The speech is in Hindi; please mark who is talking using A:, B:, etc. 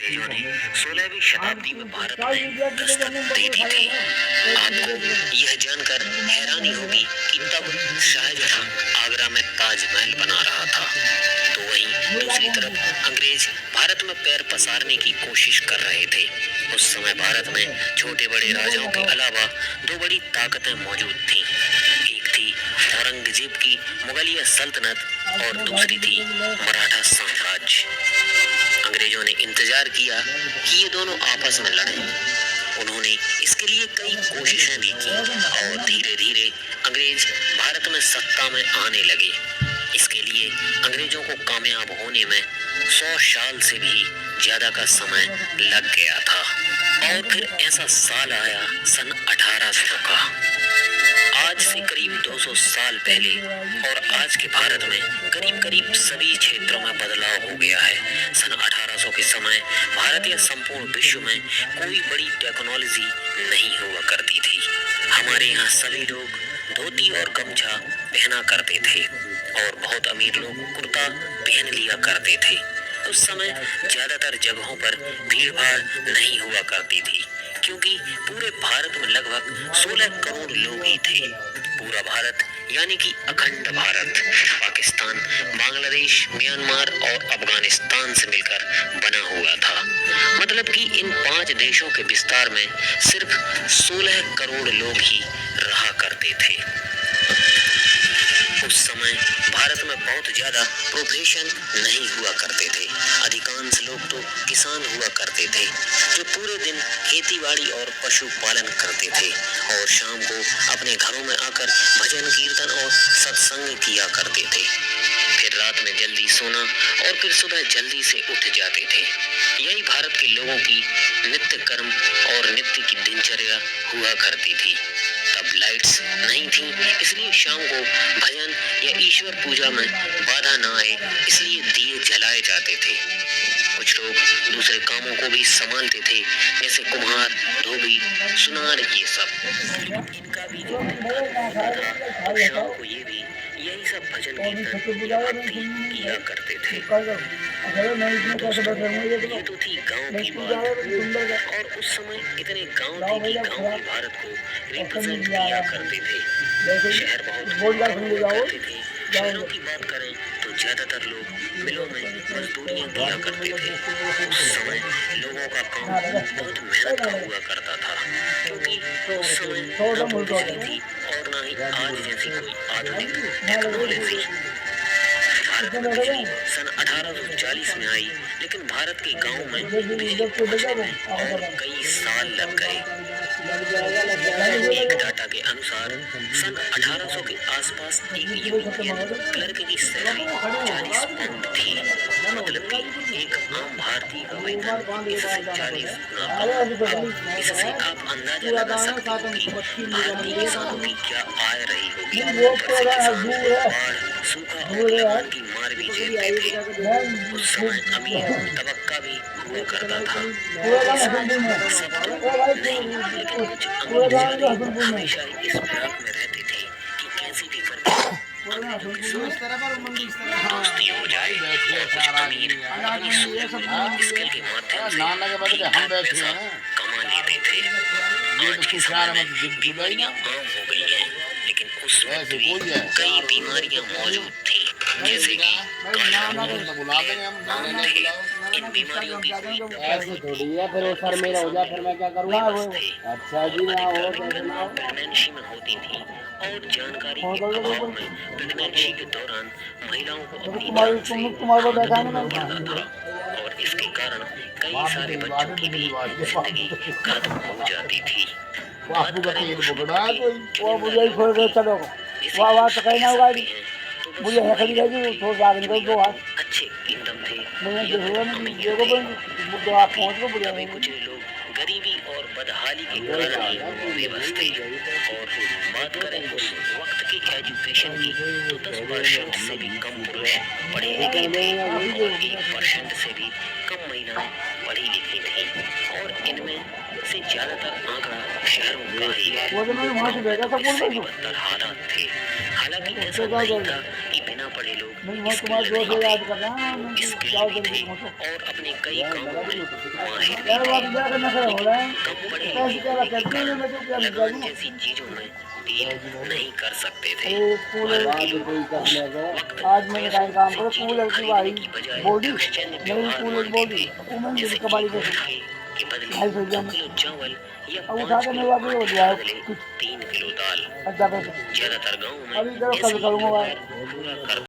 A: अंग्रेजों ने 16वीं शताब्दी में भारत में दस्तक दे दी थी। आपको यह जानकर हैरानी होगी कि तब शाहजहां आगरा में ताजमहल बना रहा था, तो वहीं दूसरी तरफ अंग्रेज भारत में पैर पसारने की कोशिश कर रहे थे। उस समय भारत में छोटे बड़े राजाओं के अलावा दो बड़ी ताकतें मौजूद थीं। एक थी औरंगजेब की मुगलिया सल्तनत और दूसरी थी मराठा साम्राज्य। अंग्रेजों ने इंतजार किया कि ये दोनों आपस में लड़ें। उन्होंने इसके लिए कई कोशिशें भी की और धीरे धीरे अंग्रेज भारत में सत्ता में आने लगे। इसके लिए अंग्रेजों को कामयाब होने में 100 साल से भी ज्यादा का समय लग गया था। और फिर ऐसा साल आया सन 1800 का। आज से करीब 200 साल पहले और आज के भारत में करीब करीब सभी क्षेत्रों में बदलाव हो गया है। सन 1800 के समय भारत या संपूर्ण विश्व में कोई बड़ी टेक्नोलॉजी नहीं हुआ करती थी। हमारे यहाँ सभी लोग धोती और गमछा पहना करते थे और बहुत अमीर लोग कुर्ता पहन लिया करते थे। उस समय ज्यादातर जगहों पर भीड़ भाड़ नहीं हुआ करती थी, क्योंकि पूरे भारत में लगभग 16 करोड़ लोग ही थे। पूरा भारत यानी कि अखंड भारत पाकिस्तान, बांग्लादेश, म्यांमार और अफगानिस्तान से मिलकर बना हुआ था। मतलब कि इन 5 देशों के विस्तार में सिर्फ 16 करोड़ लोग ही रहा करते थे। उस समय भारत में बहुत ज्यादा प्रोफेशन नहीं हुआ करते थे। अधिकांश लोग तो किसान हुआ करते थे, जो पूरे दिन खेतीबाड़ी और पशुपालन करते थे और शाम को अपने घरों में आकर भजन कीर्तन और सत्संग किया करते थे। फिर रात में जल्दी सोना और फिर सुबह जल्दी से उठ जाते थे। यही भारत के लोगों की नित्य कर्म और नित्य की दिनचर्या हुआ करती थी। तब लाइट्स नहीं थी, इसलिए शाम को भजन या ईश्वर पूजा में बाधा न आए, इसलिए दिए जलाए जाते थे। कुछ लोग दूसरे कामों को भी संभालते थे, जैसे कुम्हार, धोबी, सुनार, ये सब। इनका भी जो होता था, तो शाम को ये भी यही सब भजन कीर्तन या भक्ति किया करते थे। ये तो थी गांव की बात। और उस समय इतने गांव थे कि गांव ही भारत को रिप्रेजेंट किया करते थे। शहर बहुत कम हुआ करते थे। शहरों की बात करें तो ज्यादातर लोग मिलों में मजदूरियां किया करते थे। उस समय लोगों का काम बहुत मेहनत का हुआ करता था, क्योंकि उस समय न तो बिजली थी और न ही आज जैसी कोई आधुनिक टेक्नोलॉजी। भारत में बिजली सन 1840 में आई, लेकिन भारत के गांव में बिजली पहुंचने में और कई साल लग गए। एक डाटा के अनुसार सन 1800 के आसपास एक यूरोपियन क्लर्क की सैलरी 40 पाउंड थी। मतलब कि एक आम भारतीय का वेतन इससे 40 गुना कम। अब इससे आप अंदाजा लगा सकते हो कि भारतीय किसानों की क्या आय रही होगी। ऊपर से किसान बाढ़, सूखा और लबान की मार भी झेलते थे। उस समय अमीर तबक्का भी हुआ करता था। सब तो नहीं, लेकिन कुछ अमीर जाने हमेशा इस फिराक में रहते थे कि कैसे भी करके अंग्रेजों के साथ उनकी दोस्ती हो जाए। और कुछ अमीर अपनी सूझबूझ स्किल के माध्यम से ठीक ठाक पैसा कमा लेते थे। आज के समय में बीमारियां आम हो गई हैं, लेकिन उस वक्त भी कई बीमारियां मौजूद थी, जैसे कि काला मुंह थे। इन बीमारियों की कोई
B: ऐसे थोड़ी है, फिर वो सर मेरा हो जाए फिर मैं क्या करूँगा। अच्छा जी ना हो
A: प्रेगनेंसी में होती थी और जानकारी के अभाव में प्रेगनेंसी के दौरान महिलाओं को अपनी जान से हाथ धोना पड़ता था और इसके कारण कई सारे बच्चों की भी जिंदगी खत्म हो जाती थी। बात करें उस वक्त की
B: चलो वाह तो कहना होगा मुझे हेकड़ी रहेगी तो जागने को दो हाथ
A: अच्छे एकदम थे।
B: तभी
A: कुछ लोग गरीबी और बदहाली के कारण ही बेबस थे। और बात करें उस वक्त की एजुकेशन की, तो 10% से भी कम पुरुष पढ़े लिखे थे और 1% से भी कम महिलाएं पढ़ी लिखी थी। और इनमें से ज्यादातर आंकड़ा शहरों का ही है। इससे भी बदतर हालात थे। हालांकि ऐसा नहीं था कि बिना पढ़े लोग
B: मैं बहुत
A: स्किल
B: तुम्हारे दोस्त
A: नहीं
B: से याद
A: थे,
B: कर रहा हूँ,
A: स्किल
B: जाओ
A: भी
B: जल्दी
A: थे
B: पहुंचो।
A: और अपने कई कामों में माहिर
B: यार
A: भी
B: बात
A: थे,
B: क्या करना खड़ा हो रहा है,
A: कम पढ़े
B: पैसे
A: लिखे
B: क्या
A: होने के
B: करते हैं, मैं तो क्या
A: कारण
B: लिखा
A: लगान
B: दूँ।
A: जैसी चीजों में डील नहीं कर सकते थे।
B: अरे कूलर
A: भारतीय लोग उस वक्त
B: आज मैंने कहीं काम
A: से
B: करो,
A: चीजों
B: कूलर की
A: खरीदने
B: भाई
A: की बजाय
B: बॉडी
A: निश्चय
B: नई
A: व्यवहार
B: कूलर
A: मांगते
B: बॉडी
A: थे,
B: वो मैंने
A: जैसे
B: दिल कबाड़ी
A: एक
B: पे
A: रोटी के बदले
B: 250 रुपया
A: 2
B: में
A: किलो चावल या
B: अब उठा
A: 5
B: के
A: किलो
B: मेरे वाकई हो
A: आटे
B: गया
A: के
B: है
A: बदले
B: कुछ
A: 3 किलो दाल।
B: अच्छा पैसे
A: ज्यादातर गाँव
B: अभी
A: में
B: करो
A: ऐसे
B: कल
A: ही
B: करूँगा भाई।
A: व्यवहार पूरा करते